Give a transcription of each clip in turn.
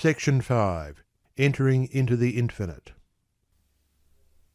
Section 5. Entering into the Infinite.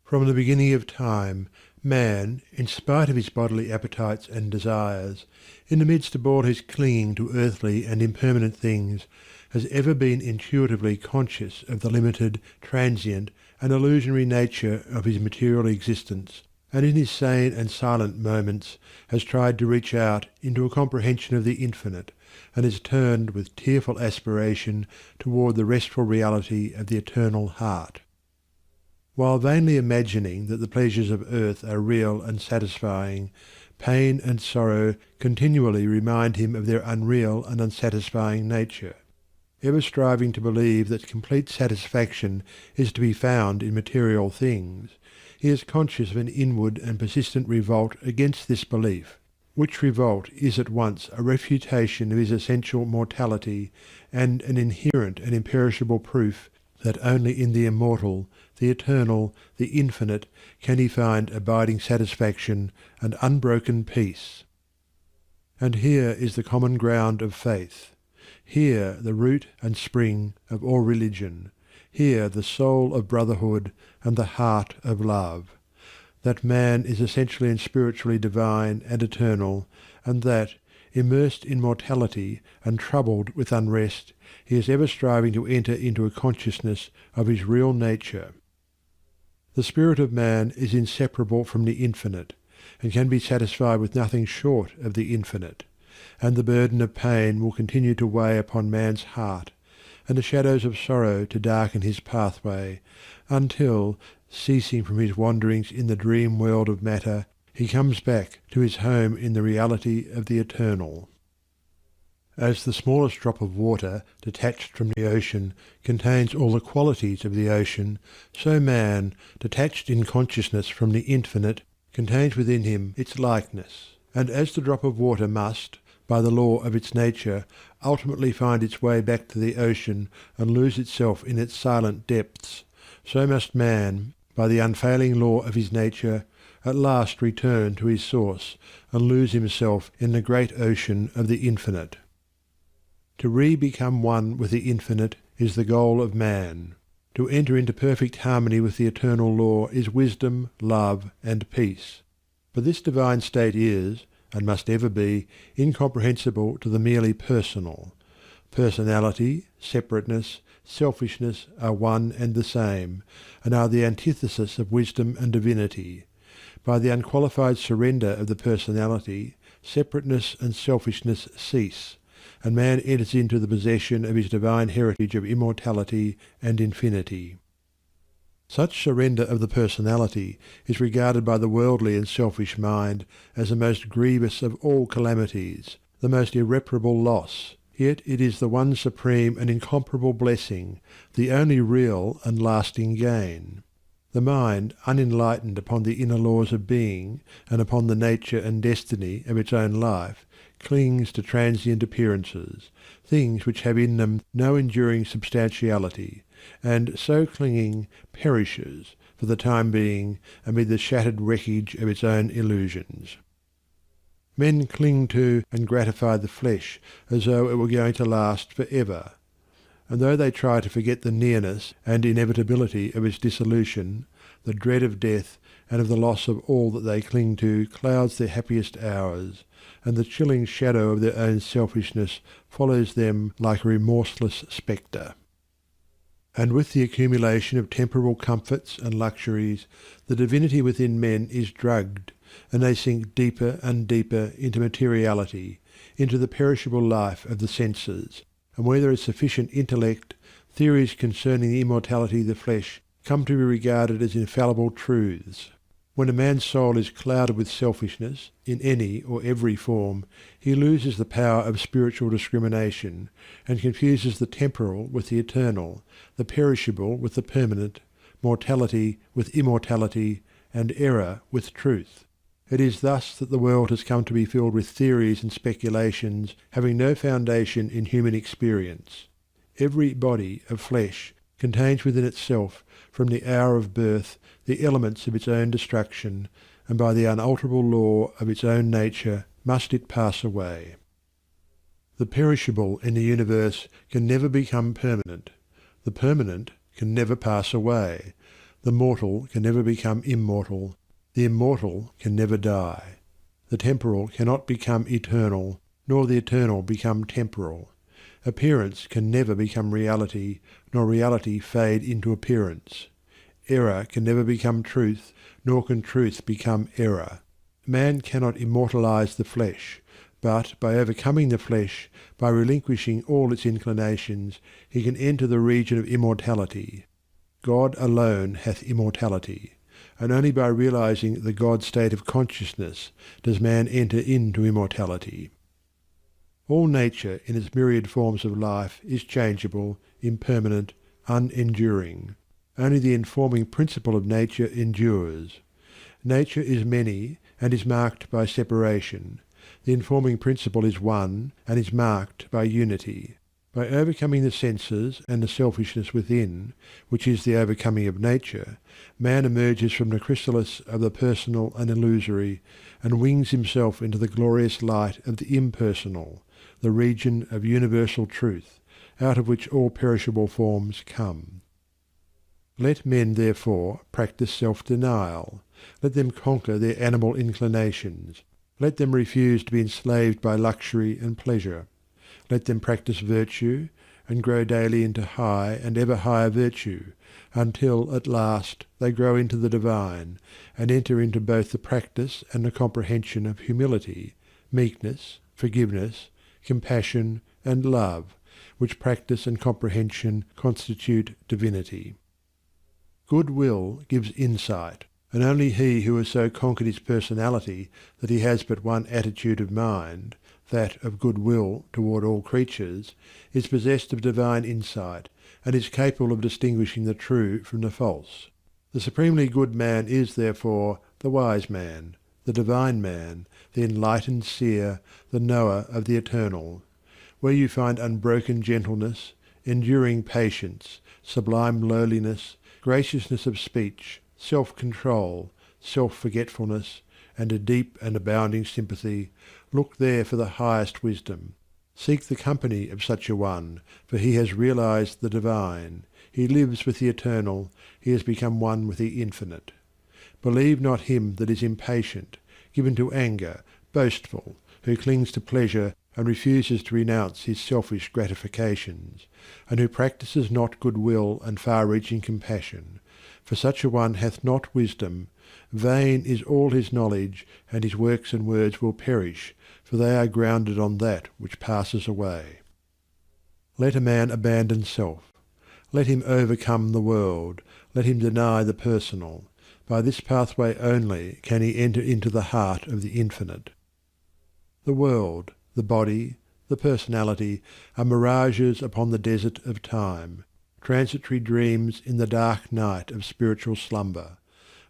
From the beginning of time, man, in spite of his bodily appetites and desires, in the midst of all his clinging to earthly and impermanent things, has ever been intuitively conscious of the limited, transient, and illusionary nature of his material existence, and in his sane and silent moments has tried to reach out into a comprehension of the infinite, and has turned with tearful aspiration toward the restful reality of the eternal heart. While vainly imagining that the pleasures of earth are real and satisfying, pain and sorrow continually remind him of their unreal and unsatisfying nature. Ever striving to believe that complete satisfaction is to be found in material things, he is conscious of an inward and persistent revolt against this belief, which revolt is at once a refutation of his essential mortality and an inherent and imperishable proof that only in the immortal, the eternal, the infinite can he find abiding satisfaction and unbroken peace. And here is the common ground of faith. Here the root and spring of all religion. Here the soul of brotherhood and the heart of love. That man is essentially and spiritually divine and eternal, and that, immersed in mortality and troubled with unrest, he is ever striving to enter into a consciousness of his real nature. The spirit of man is inseparable from the infinite, and can be satisfied with nothing short of the infinite, and the burden of pain will continue to weigh upon man's heart, and the shadows of sorrow to darken his pathway, until, ceasing from his wanderings in the dream world of matter, he comes back to his home in the reality of the eternal. As the smallest drop of water detached from the ocean contains all the qualities of the ocean, so man, detached in consciousness from the infinite, contains within him its likeness. And as the drop of water must, by the law of its nature, ultimately find its way back to the ocean and lose itself in its silent depths, so must man, by the unfailing law of his nature, at last return to his source and lose himself in the great ocean of the infinite. To re-become one with the infinite is the goal of man. To enter into perfect harmony with the eternal law is wisdom, love, and peace. But this divine state is, and must ever be, incomprehensible to the merely personal. Personality, separateness, selfishness are one and the same, and are the antithesis of wisdom and divinity. By the unqualified surrender of the personality, separateness and selfishness cease, and man enters into the possession of his divine heritage of immortality and infinity. Such surrender of the personality is regarded by the worldly and selfish mind as the most grievous of all calamities, the most irreparable loss, yet it is the one supreme and incomparable blessing, the only real and lasting gain. The mind, unenlightened upon the inner laws of being and upon the nature and destiny of its own life, clings to transient appearances, things which have in them no enduring substantiality, and so clinging perishes, for the time being, amid the shattered wreckage of its own illusions. Men cling to and gratify the flesh as though it were going to last for ever. And though they try to forget the nearness and inevitability of its dissolution, the dread of death and of the loss of all that they cling to clouds their happiest hours, and the chilling shadow of their own selfishness follows them like a remorseless spectre. And with the accumulation of temporal comforts and luxuries, the divinity within men is drugged, and they sink deeper and deeper into materiality, into the perishable life of the senses, and where there is sufficient intellect, theories concerning the immortality of the flesh come to be regarded as infallible truths. When a man's soul is clouded with selfishness, in any or every form, he loses the power of spiritual discrimination, and confuses the temporal with the eternal, the perishable with the permanent, mortality with immortality, and error with truth. It is thus that the world has come to be filled with theories and speculations having no foundation in human experience. Every body of flesh contains within itself, from the hour of birth, the elements of its own destruction, and by the unalterable law of its own nature must it pass away. The perishable in the universe can never become permanent. The permanent can never pass away. The mortal can never become immortal. The immortal can never die. The temporal cannot become eternal, nor the eternal become temporal. Appearance can never become reality, nor reality fade into appearance. Error can never become truth, nor can truth become error. Man cannot immortalize the flesh, but by overcoming the flesh, by relinquishing all its inclinations, he can enter the region of immortality. God alone hath immortality, and only by realizing the God state of consciousness does man enter into immortality. All nature in its myriad forms of life is changeable, impermanent, unenduring. Only the informing principle of nature endures. Nature is many and is marked by separation. The informing principle is one and is marked by unity. By overcoming the senses and the selfishness within, which is the overcoming of nature, man emerges from the chrysalis of the personal and illusory, and wings himself into the glorious light of the impersonal, the region of universal truth, out of which all perishable forms come. Let men, therefore, practice self-denial. Let them conquer their animal inclinations. Let them refuse to be enslaved by luxury and pleasure. Let them practice virtue, and grow daily into high and ever higher virtue, until at last they grow into the divine, and enter into both the practice and the comprehension of humility, meekness, forgiveness, compassion, and love, which practice and comprehension constitute divinity. Goodwill gives insight, and only he who has so conquered his personality that he has but one attitude of mind, that of goodwill toward all creatures, is possessed of divine insight, and is capable of distinguishing the true from the false. The supremely good man is, therefore, the wise man, the divine man, the enlightened seer, the knower of the eternal. Where you find unbroken gentleness, enduring patience, sublime lowliness, graciousness of speech, self-control, self-forgetfulness, and a deep and abounding sympathy, look there for the highest wisdom. Seek the company of such a one, for he has realized the divine, he lives with the eternal, he has become one with the infinite. Believe not him that is impatient, given to anger, boastful, who clings to pleasure and refuses to renounce his selfish gratifications, and who practises not goodwill and far-reaching compassion. For such a one hath not wisdom. Vain is all his knowledge, and his works and words will perish, for they are grounded on that which passes away. Let a man abandon self. Let him overcome the world. Let him deny the personal. By this pathway only can he enter into the heart of the infinite. The world, the body, the personality are mirages upon the desert of time, transitory dreams in the dark night of spiritual slumber,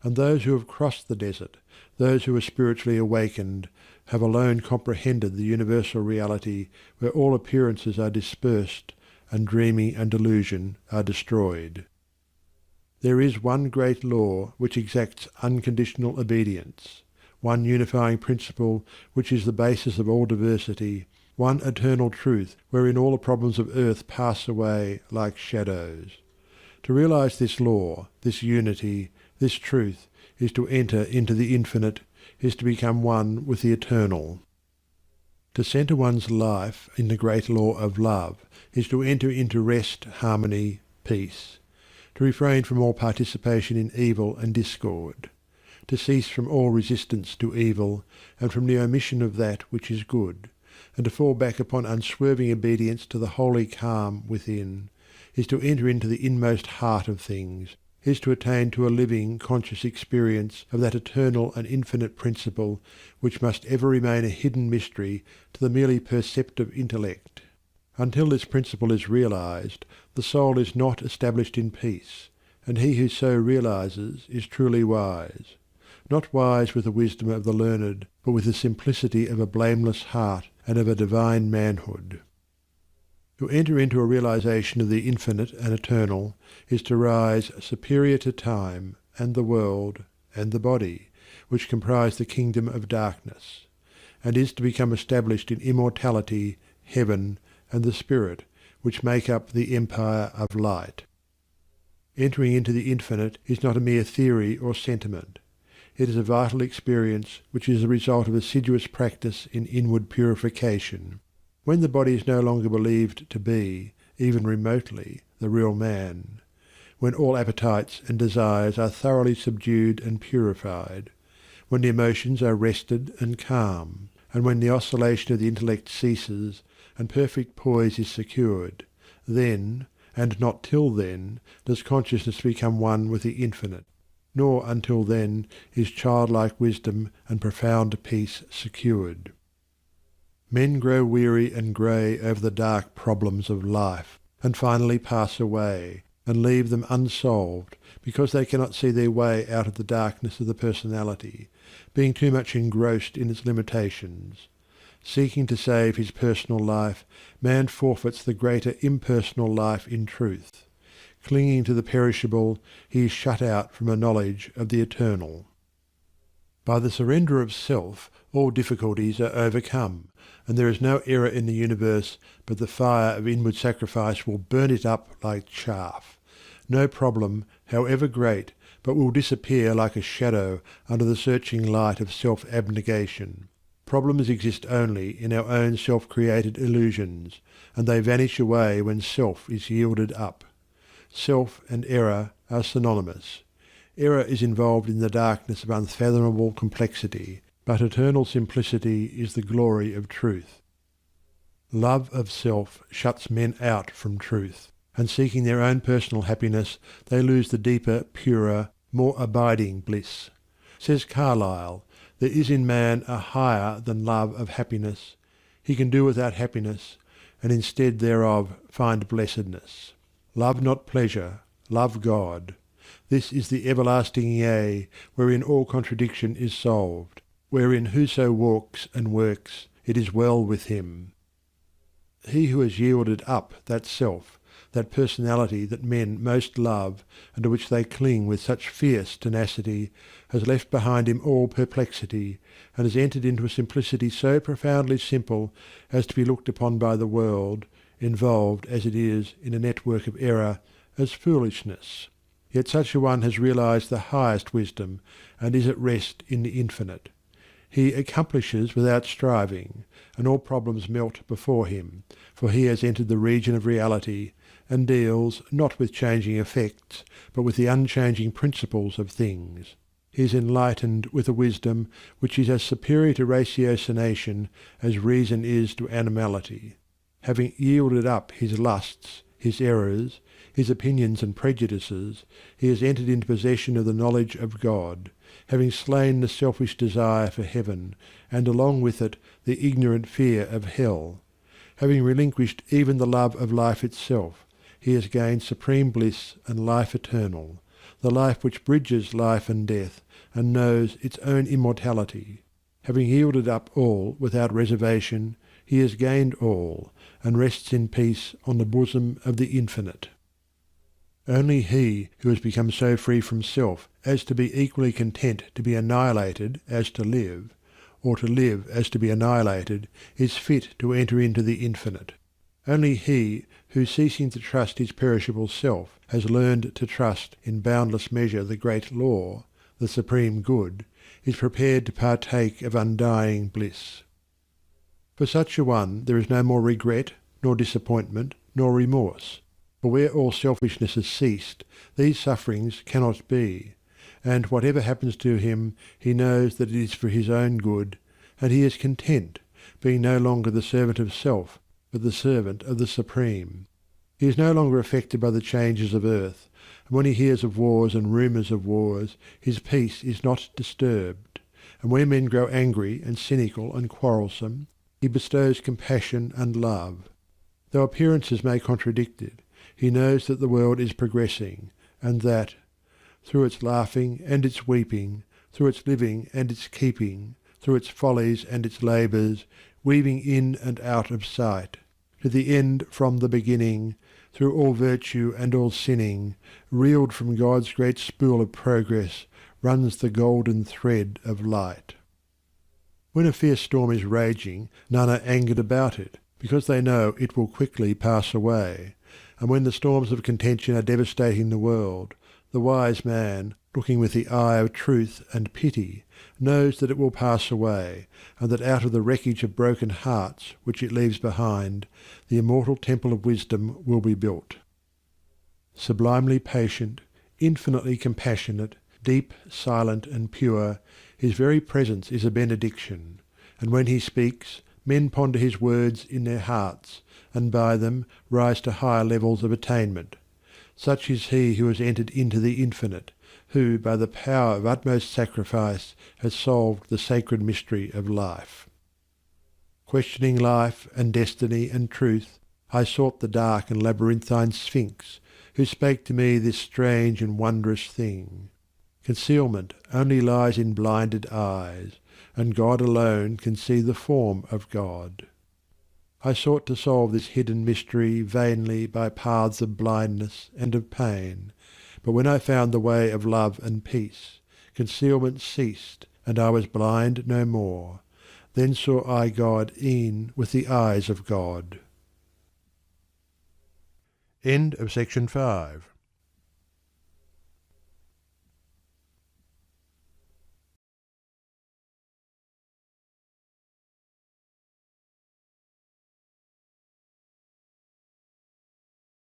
and those who have crossed the desert, those who are spiritually awakened, have alone comprehended the universal reality where all appearances are dispersed and dreaming and delusion are destroyed. There is one great law which exacts unconditional obedience, one unifying principle which is the basis of all diversity, one eternal truth wherein all the problems of earth pass away like shadows. To realize this law, this unity, this truth, is to enter into the infinite, is to become one with the eternal. To centre one's life in the great law of love is to enter into rest, harmony, peace. To refrain from all participation in evil and discord. To cease from all resistance to evil, and from the omission of that which is good, and to fall back upon unswerving obedience to the holy calm within, is to enter into the inmost heart of things, is to attain to a living, conscious experience of that eternal and infinite principle which must ever remain a hidden mystery to the merely perceptive intellect. Until this principle is realized, the soul is not established in peace, and he who so realizes is truly wise. Not wise with the wisdom of the learned, but with the simplicity of a blameless heart and of a divine manhood. To enter into a realization of the infinite and eternal is to rise superior to time and the world and the body, which comprise the kingdom of darkness, and is to become established in immortality, heaven, and the spirit, which make up the empire of light. Entering into the infinite is not a mere theory or sentiment. It is a vital experience which is the result of assiduous practice in inward purification. When the body is no longer believed to be, even remotely, the real man, when all appetites and desires are thoroughly subdued and purified, when the emotions are rested and calm, and when the oscillation of the intellect ceases and perfect poise is secured, then, and not till then, does consciousness become one with the infinite, nor until then is childlike wisdom and profound peace secured. Men grow weary and grey over the dark problems of life, and finally pass away, and leave them unsolved because they cannot see their way out of the darkness of the personality, being too much engrossed in its limitations. Seeking to save his personal life, man forfeits the greater impersonal life in truth. Clinging to the perishable, he is shut out from a knowledge of the eternal. By the surrender of self, all difficulties are overcome, and there is no error in the universe but the fire of inward sacrifice will burn it up like chaff. No problem, however great, but will disappear like a shadow under the searching light of self-abnegation. Problems exist only in our own self-created illusions, and they vanish away when self is yielded up. Self and error are synonymous. Error is involved in the darkness of unfathomable complexity, but eternal simplicity is the glory of truth. Love of self shuts men out from truth, and seeking their own personal happiness, they lose the deeper, purer, more abiding bliss. Says Carlyle, "There is in man a higher than love of happiness. He can do without happiness, and instead thereof find blessedness. Love not pleasure, love God. This is the everlasting yea, wherein all contradiction is solved, wherein whoso walks and works, it is well with him." He who has yielded up that self, that personality that men most love, and to which they cling with such fierce tenacity, has left behind him all perplexity, and has entered into a simplicity so profoundly simple as to be looked upon by the world, involved as it is in a network of error, as foolishness. Yet such a one has realized the highest wisdom, and is at rest in the infinite. He accomplishes without striving, and all problems melt before him, for he has entered the region of reality, and deals not with changing effects, but with the unchanging principles of things. He is enlightened with a wisdom which is as superior to ratiocination as reason is to animality. Having yielded up his lusts, his errors, his opinions and prejudices, he has entered into possession of the knowledge of God, having slain the selfish desire for heaven, and along with it the ignorant fear of hell. Having relinquished even the love of life itself, he has gained supreme bliss and life eternal, the life which bridges life and death, and knows its own immortality. Having yielded up all without reservation, he has gained all, and rests in peace on the bosom of the infinite. Only he who has become so free from self as to be equally content to be annihilated as to live, or to live as to be annihilated, is fit to enter into the infinite. Only he who, ceasing to trust his perishable self, has learned to trust in boundless measure the great law, the supreme good, is prepared to partake of undying bliss. For such a one there is no more regret, nor disappointment, nor remorse. For where all selfishness has ceased, these sufferings cannot be, and whatever happens to him, he knows that it is for his own good, and he is content, being no longer the servant of self, but the servant of the Supreme. He is no longer affected by the changes of earth, and when he hears of wars and rumours of wars, his peace is not disturbed, and when men grow angry and cynical and quarrelsome, he bestows compassion and love. Though appearances may contradict it, he knows that the world is progressing, and that, through its laughing and its weeping, through its living and its keeping, through its follies and its labours, weaving in and out of sight, to the end from the beginning, through all virtue and all sinning, reeled from God's great spool of progress, runs the golden thread of light. When a fierce storm is raging, none are angered about it, because they know it will quickly pass away, and when the storms of contention are devastating the world, the wise man, looking with the eye of truth and pity, knows that it will pass away, and that out of the wreckage of broken hearts which it leaves behind, the immortal temple of wisdom will be built. Sublimely patient, infinitely compassionate, deep, silent, and pure, his very presence is a benediction, and when he speaks, men ponder his words in their hearts, and by them rise to higher levels of attainment. Such is he who has entered into the infinite, who by the power of utmost sacrifice has solved the sacred mystery of life. Questioning life and destiny and truth, I sought the dark and labyrinthine Sphinx, who spake to me this strange and wondrous thing. Concealment only lies in blinded eyes, and God alone can see the form of God. I sought to solve this hidden mystery vainly by paths of blindness and of pain, but when I found the way of love and peace, concealment ceased, and I was blind no more. Then saw I God e'en with the eyes of God. End of section 5.